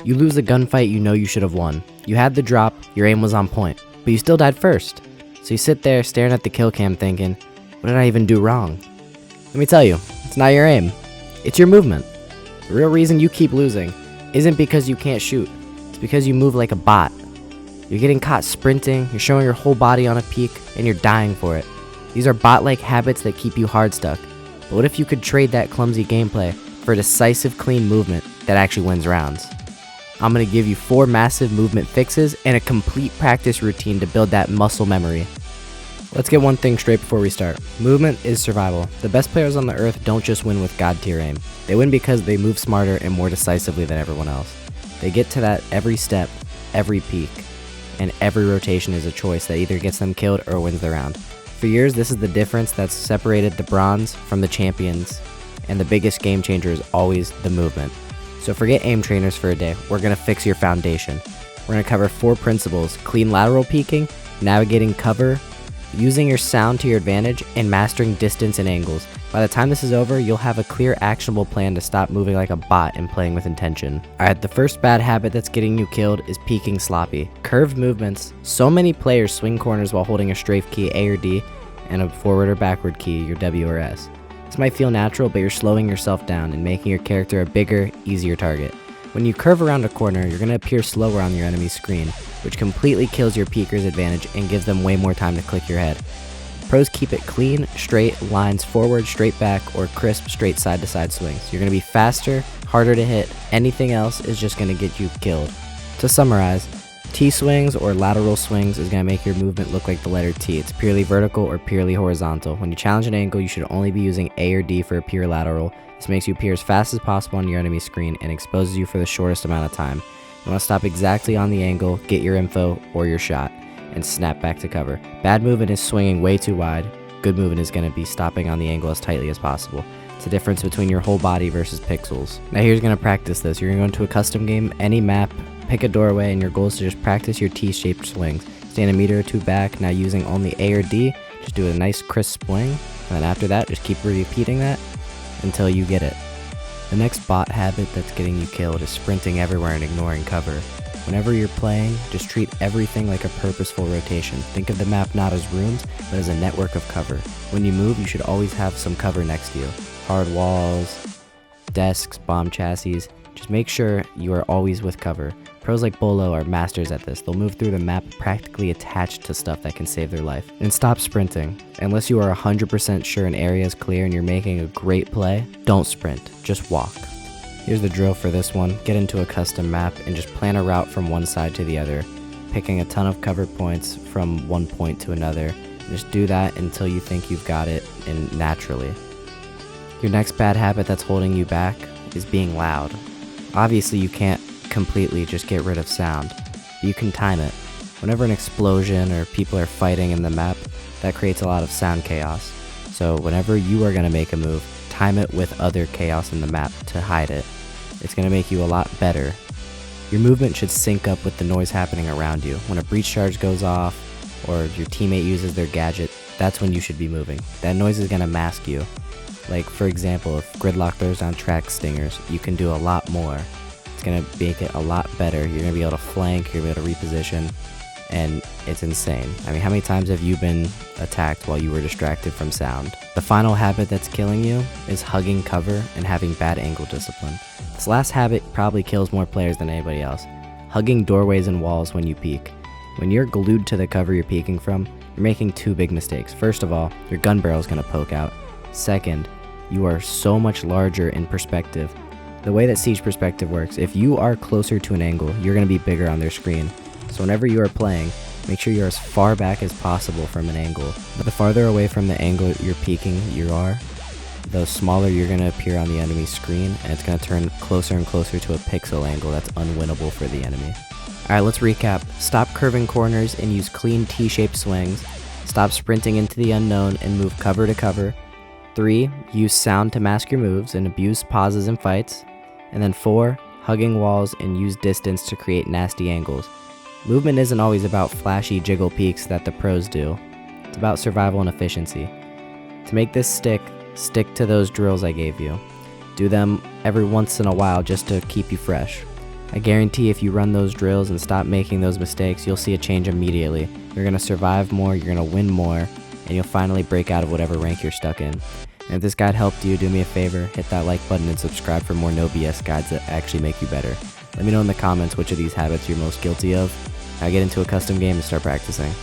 You lose a gunfight you know you should have won. You had the drop, your aim was on point, but you still died first. So you sit there staring at the kill cam thinking, what did I even do wrong? Let me tell you, it's not your aim, it's your movement. The real reason you keep losing isn't because you can't shoot, it's because you move like a bot. You're getting caught sprinting, you're showing your whole body on a peak, and you're dying for it. These are bot-like habits that keep you hard stuck. But what if you could trade that clumsy gameplay for a decisive, clean movement that actually wins rounds? I'm going to give you 4 massive movement fixes and a complete practice routine to build that muscle memory. Let's get one thing straight before we start. Movement is survival. The best players on the earth don't just win with god tier aim. They win because they move smarter and more decisively than everyone else. They get to that every step, every peak, and every rotation is a choice that either gets them killed or wins the round. For years, this is the difference that's separated the bronze from the champions, and the biggest game changer is always the movement. So forget aim trainers for a day, we're going to fix your foundation. We're going to cover 4 principles: clean lateral peeking, navigating cover, using your sound to your advantage, and mastering distance and angles. By the time this is over, you'll have a clear, actionable plan to stop moving like a bot and playing with intention. Alright, the first bad habit that's getting you killed is peeking sloppy. Curved movements. So many players swing corners while holding a strafe key A or D and a forward or backward key, your W or S. This might feel natural, but you're slowing yourself down and making your character a bigger, easier target. When you curve around a corner, you're going to appear slower on your enemy's screen, which completely kills your peeker's advantage and gives them way more time to click your head. Pros keep it clean, straight lines forward, straight back, or crisp, straight side-to-side swings. You're going to be faster, harder to hit. Anything else is just going to get you killed. To summarize, T-swings or lateral swings is going to make your movement look like the letter T. It's purely vertical or purely horizontal. When you challenge an angle, you should only be using A or D for a pure lateral. This makes you appear as fast as possible on your enemy's screen and exposes you for the shortest amount of time. You want to stop exactly on the angle, get your info or your shot, and snap back to cover. Bad movement is swinging way too wide. Good movement is going to be stopping on the angle as tightly as possible. It's the difference between your whole body versus pixels. Now here's going to practice this. You're going to go into a custom game, any map, pick a doorway, and your goal is to just practice your T-shaped swings. Stand a meter or 2 back, now using only A or D, just do a nice crisp swing, and then after that, just keep repeating that until you get it. The next bot habit that's getting you killed is sprinting everywhere and ignoring cover. Whenever you're playing, just treat everything like a purposeful rotation. Think of the map not as rooms, but as a network of cover. When you move, you should always have some cover next to you. Hard walls, desks, bomb chassis. Just make sure you are always with cover. Pros like Bolo are masters at this. They'll move through the map practically attached to stuff that can save their life. And stop sprinting. Unless you are 100% sure an area is clear and you're making a great play, don't sprint, just walk. Here's the drill for this one. Get into a custom map and just plan a route from one side to the other, picking a ton of cover points from one point to another. And just do that until you think you've got it and naturally. Your next bad habit that's holding you back is being loud. Obviously you can't completely just get rid of sound, but you can time it. Whenever an explosion or people are fighting in the map, that creates a lot of sound chaos. So whenever you are going to make a move, time it with other chaos in the map to hide it. It's going to make you a lot better. Your movement should sync up with the noise happening around you. When a breach charge goes off or your teammate uses their gadget, that's when you should be moving. That noise is going to mask you. Like for example, if Gridlock throws down track stingers, you can do a lot more. It's going to make it a lot better. You're going to be able to flank, you're going to be able to reposition, and it's insane. I mean, how many times have you been attacked while you were distracted from sound? The final habit that's killing you is hugging cover and having bad angle discipline. This last habit probably kills more players than anybody else. Hugging doorways and walls when you peek. When you're glued to the cover you're peeking from, you're making 2 big mistakes. First of all, your gun barrel is going to poke out. Second, you are so much larger in perspective. The way that siege perspective works, if you are closer to an angle, you're going to be bigger on their screen. So whenever you are playing, make sure you're as far back as possible from an angle. But the farther away from the angle you're peeking you are, the smaller you're going to appear on the enemy's screen, and it's going to turn closer and closer to a pixel angle that's unwinnable for the enemy. Alright, let's recap. Stop curving corners and use clean T-shaped swings. Stop sprinting into the unknown and move cover to cover. 3. Use sound to mask your moves and abuse pauses in fights. And then 4. Hugging walls and use distance to create nasty angles. Movement isn't always about flashy jiggle peaks that the pros do. It's about survival and efficiency. To make this stick to those drills I gave you. Do them every once in a while just to keep you fresh. I guarantee if you run those drills and stop making those mistakes, you'll see a change immediately. You're going to survive more, you're going to win more, and you'll finally break out of whatever rank you're stuck in. And if this guide helped you, do me a favor, hit that like button and subscribe for more no BS guides that actually make you better. Let me know in the comments which of these habits you're most guilty of. Now get into a custom game and start practicing.